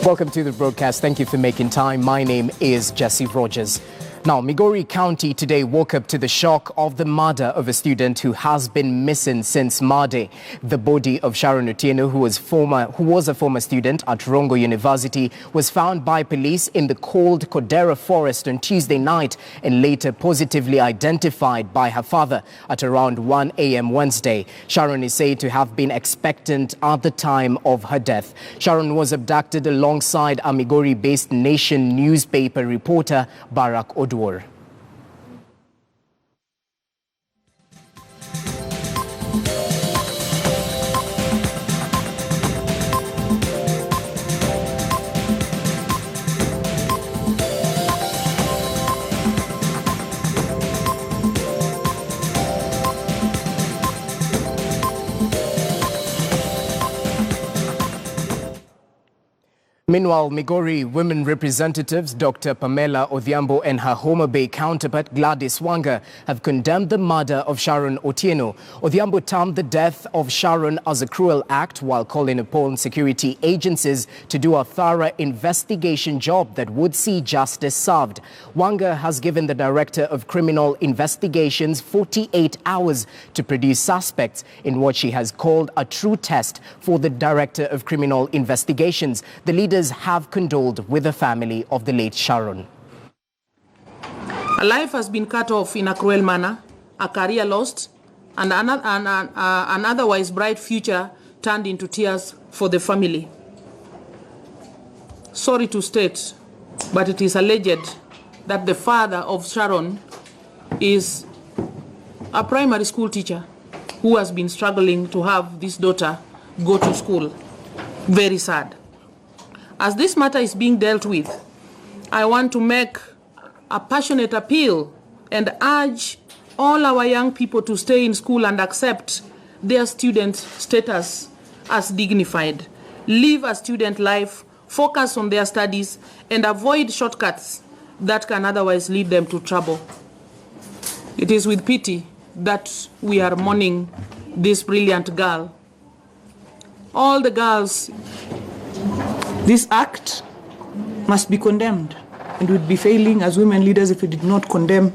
Welcome to the broadcast. Thank you for making time. My name is Jesse Rogers. Now, Migori County today woke up to the shock of the murder of a student who has been missing since Monday. The body of Sharon Otieno, who was a former student at Rongo University, was found by police in the cold Kodera forest on Tuesday night and later positively identified by her father at around 1 a.m. Wednesday. Sharon is said to have been expectant at the time of her death. Sharon was abducted alongside a Migori-based Nation newspaper reporter, Barack Odwar. Meanwhile, Migori women representatives Dr. Pamela Odhiambo and her Homa Bay counterpart Gladys Wanga have condemned the murder of Sharon Otieno. Odhiambo termed the death of Sharon as a cruel act while calling upon security agencies to do a thorough investigation job that would see justice served. Wanga has given the Director of Criminal Investigations 48 hours to produce suspects in what she has called a true test for the Director of Criminal Investigations. The leaders have condoled with the family of the late Sharon. A life has been cut off in a cruel manner, a career lost, and an otherwise bright future turned into tears for the family. Sorry to state, but it is alleged that the father of Sharon is a primary school teacher who has been struggling to have this daughter go to school. Very sad. As this matter is being dealt with, I want to make a passionate appeal and urge all our young people to stay in school and accept their student status as dignified, live a student life, focus on their studies, and avoid shortcuts that can otherwise lead them to trouble. It is with pity that we are mourning this brilliant girl. All the girls, this act must be condemned, and would be failing as women leaders if we did not condemn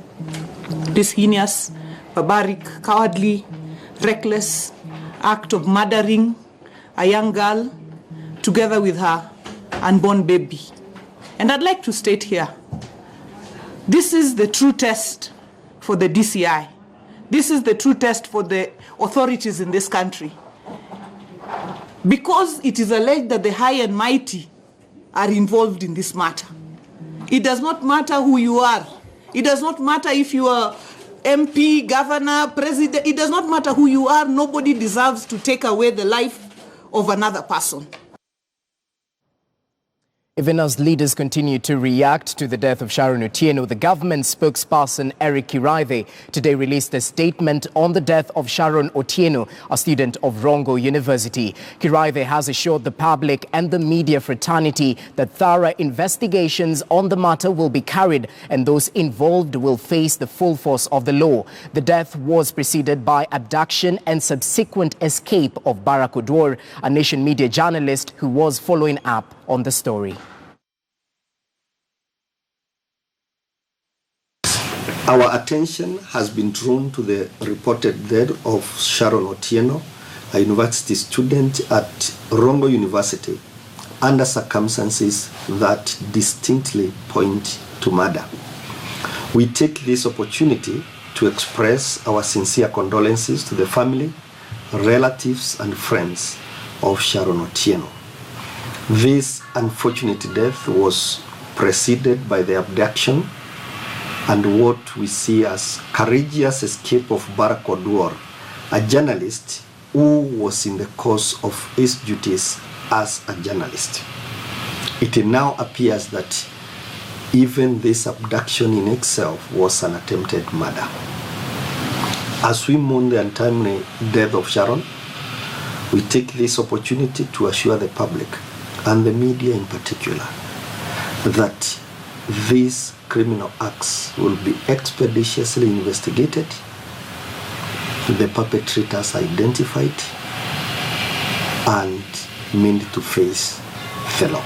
this heinous, barbaric, cowardly, reckless act of murdering a young girl together with her unborn baby. And I'd like to state here, this is the true test for the DCI. This is the true test for the authorities in this country. Because it is alleged that the high and mighty are involved in this matter. It does not matter who you are. It does not matter if you are MP, governor, president. It does not matter who you are. Nobody deserves to take away the life of another person. Even as leaders continue to react to the death of Sharon Otieno, the government spokesperson Eric Kiraithe today released a statement on the death of Sharon Otieno, a student of Rongo University. Kiraithe has assured the public and the media fraternity that thorough investigations on the matter will be carried and those involved will face the full force of the law. The death was preceded by abduction and subsequent escape of Barack Odwar, a Nation media journalist who was following up on the story. Our attention has been drawn to the reported death of Sharon Otieno, a university student at Rongo University, under circumstances that distinctly point to murder. We take this opportunity to express our sincere condolences to the family, relatives, and friends of Sharon Otieno. This unfortunate death was preceded by the abduction and what we see as courageous escape of Barack Odwar, a journalist who was in the course of his duties as a journalist. It now appears that even this abduction in itself was an attempted murder. As we mourn the untimely death of Sharon, we take this opportunity to assure the public and the media in particular that these criminal acts will be expeditiously investigated, the perpetrators identified, and meant to face the law.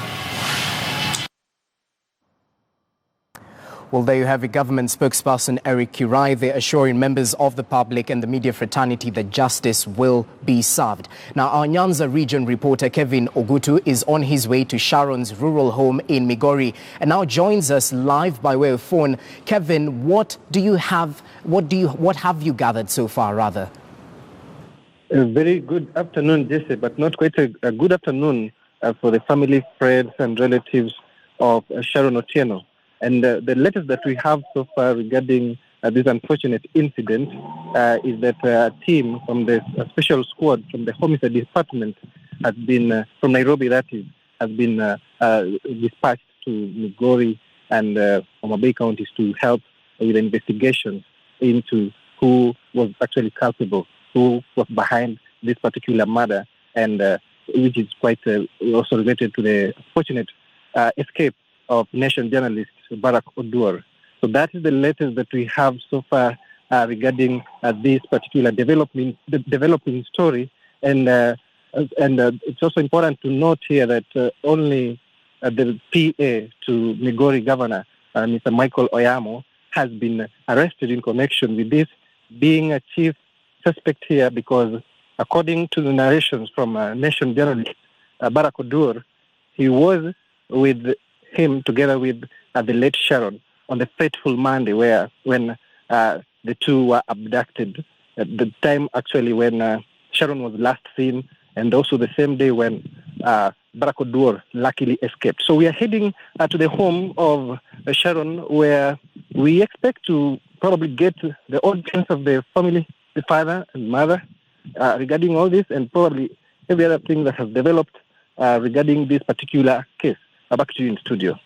Well, there you have it. Government spokesperson Eric Kirai, they're assuring members of the public and the media fraternity that justice will be served. Now, our Nyanza region reporter Kevin Ogutu is on his way to Sharon's rural home in Migori and now joins us live by way of phone. Kevin, what have you gathered so far, rather? A very good afternoon, Jesse, but not quite a good afternoon for the family, friends, and relatives of Sharon Otieno. And the latest that we have so far regarding this unfortunate incident is that a team from the special squad from the Homicide department has been, from Nairobi that is, has been dispatched to Migori and Homa Bay counties to help with investigations into who was actually culpable, who was behind this particular murder, and which is quite also related to the fortunate escape of nation journalist Barack Oduor. So that is the latest that we have so far regarding this particular developing story. And it's also important to note here that only the PA to Migori Governor, Mr. Michael Oyamo, has been arrested in connection with this, being a chief suspect here because, according to the narrations from nation journalist Barack Oduor, he was with him together with the late Sharon on the fateful Monday when the two were abducted, at the time actually when Sharon was last seen, and also the same day when Barack Oduor luckily escaped. So we are heading to the home of Sharon, where we expect to probably get the audience of the family, the father and mother, regarding all this, and probably every other thing that has developed regarding this particular case. Back to you in studio.